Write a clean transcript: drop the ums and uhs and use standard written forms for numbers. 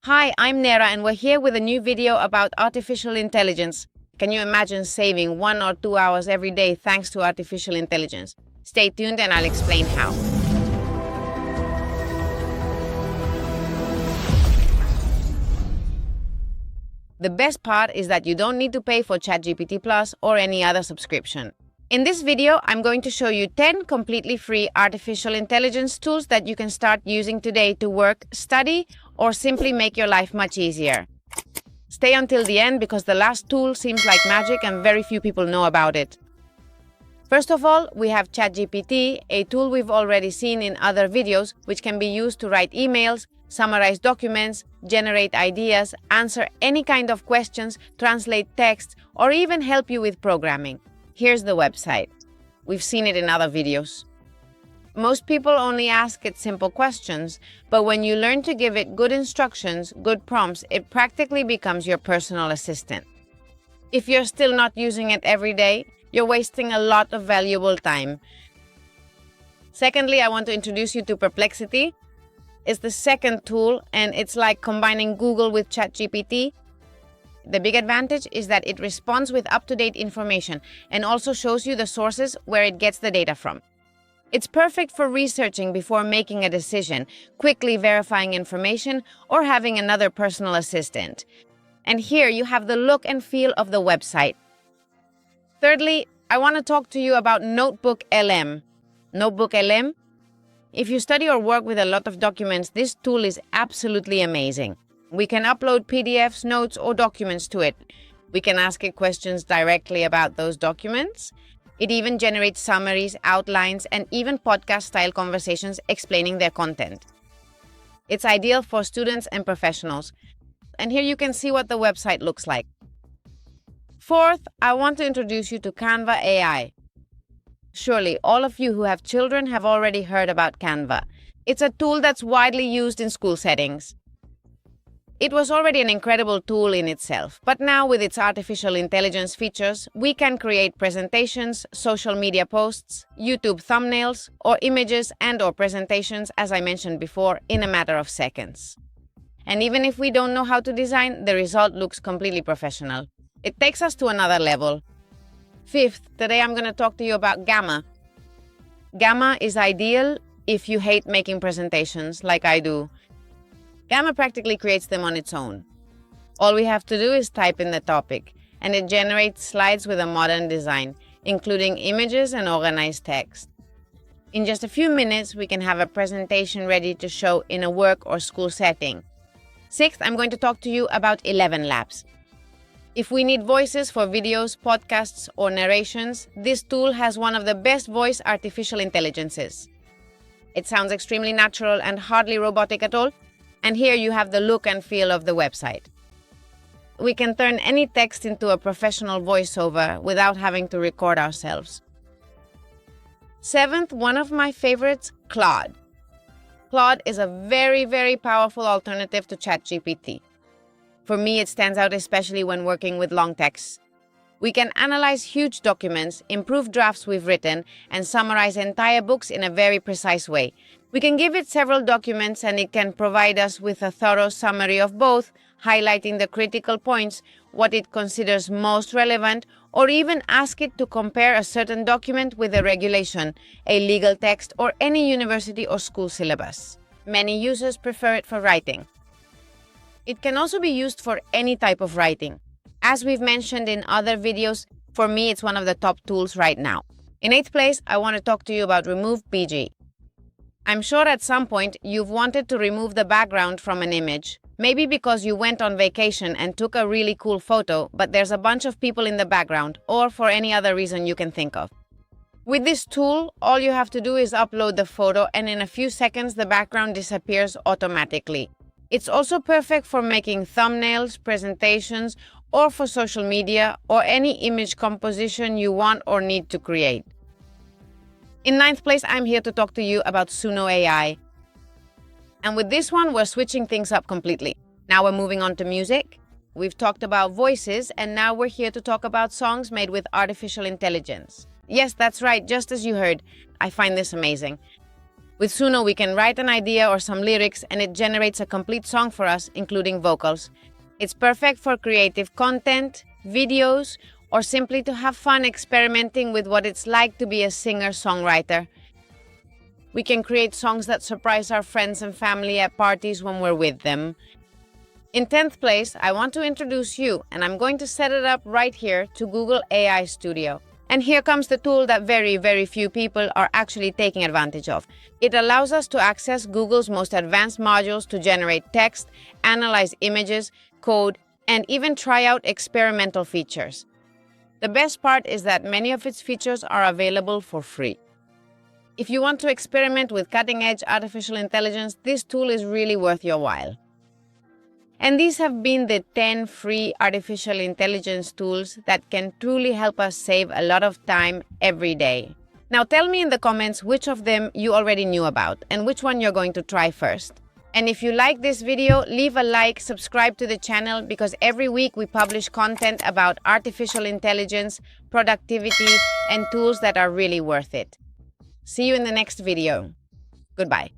Hi, I'm Nera and we're here with a new video about artificial intelligence. Can you imagine saving 1 or 2 hours every day thanks to artificial intelligence? Stay tuned and I'll explain how. The best part is that you don't need to pay for ChatGPT Plus or any other subscription. In this video, I'm going to show you 10 completely free artificial intelligence tools that you can start using today to work, study, or simply make your life much easier. Stay until the end because the last tool seems like magic and very few people know about it. First of all, we have ChatGPT, a tool we've already seen in other videos, which can be used to write emails, summarize documents, generate ideas, answer any kind of questions, translate text, or even help you with programming. Here's the website. We've seen it in other videos. Most people only ask it simple questions, but when you learn to give it good instructions, good prompts, it practically becomes your personal assistant. If you're still not using it every day, you're wasting a lot of valuable time. Secondly, I want to introduce you to Perplexity. It's the second tool, and it's like combining Google with ChatGPT. The big advantage is that it responds with up-to-date information and also shows you the sources where it gets the data from. It's perfect for researching before making a decision, quickly verifying information, or having another personal assistant. And here you have the look and feel of the website. Thirdly, I want to talk to you about NotebookLM. NotebookLM? If you study or work with a lot of documents, this tool is absolutely amazing. We can upload PDFs, notes, or documents to it. We can ask it questions directly about those documents. It even generates summaries, outlines, and even podcast-style conversations explaining their content. It's ideal for students and professionals. And here you can see what the website looks like. Fourth, I want to introduce you to Canva AI. Surely, all of you who have children have already heard about Canva. It's a tool that's widely used in school settings. It was already an incredible tool in itself, but now with its artificial intelligence features, we can create presentations, social media posts, YouTube thumbnails, or images and/or presentations, as I mentioned before, in a matter of seconds. And even if we don't know how to design, the result looks completely professional. It takes us to another level. Fifth, today I'm going to talk to you about Gamma. Gamma is ideal if you hate making presentations like I do. Gamma practically creates them on its own. All we have to do is type in the topic, and it generates slides with a modern design, including images and organized text. In just a few minutes, we can have a presentation ready to show in a work or school setting. Sixth, I'm going to talk to you about 11 Labs. If we need voices for videos, podcasts, or narrations, this tool has one of the best voice artificial intelligences. It sounds extremely natural and hardly robotic at all. And here you have the look and feel of the website. We can turn any text into a professional voiceover without having to record ourselves. Seventh, one of my favorites, Claude. Claude is a very, very powerful alternative to ChatGPT. For me, it stands out especially when working with long texts. We can analyze huge documents, improve drafts we've written, and summarize entire books in a very precise way. We can give it several documents and it can provide us with a thorough summary of both, highlighting the critical points, what it considers most relevant, or even ask it to compare a certain document with a regulation, a legal text, or any university or school syllabus. Many users prefer it for writing. It can also be used for any type of writing. As we've mentioned in other videos, for me it's one of the top tools right now. In 8th place, I want to talk to you about Remove.bg. I'm sure at some point you've wanted to remove the background from an image, maybe because you went on vacation and took a really cool photo, but there's a bunch of people in the background, or for any other reason you can think of. With this tool, all you have to do is upload the photo and in a few seconds the background disappears automatically. It's also perfect for making thumbnails, presentations, or for social media, or any image composition you want or need to create. In 9th place, I'm here to talk to you about Suno AI. And with this one, we're switching things up completely. Now we're moving on to music. We've talked about voices, and now we're here to talk about songs made with artificial intelligence. Yes, that's right, just as you heard. I find this amazing. With Suno, we can write an idea or some lyrics and it generates a complete song for us, including vocals. It's perfect for creative content, videos, or simply to have fun experimenting with what it's like to be a singer-songwriter. We can create songs that surprise our friends and family at parties when we're with them. In 10th place, I want to introduce you, and I'm going to set it up right here to Google AI Studio. And here comes the tool that very few people are actually taking advantage of. It allows us to access Google's most advanced modules to generate text, analyze images, code, and even try out experimental features. The best part is that many of its features are available for free. If you want to experiment with cutting-edge artificial intelligence, this tool is really worth your while. And these have been the 10 free artificial intelligence tools that can truly help us save a lot of time every day. Now tell me in the comments which of them you already knew about and which one you're going to try first. And if you like this video, leave a like, subscribe to the channel because every week we publish content about artificial intelligence, productivity, and tools that are really worth it. See you in the next video. Goodbye.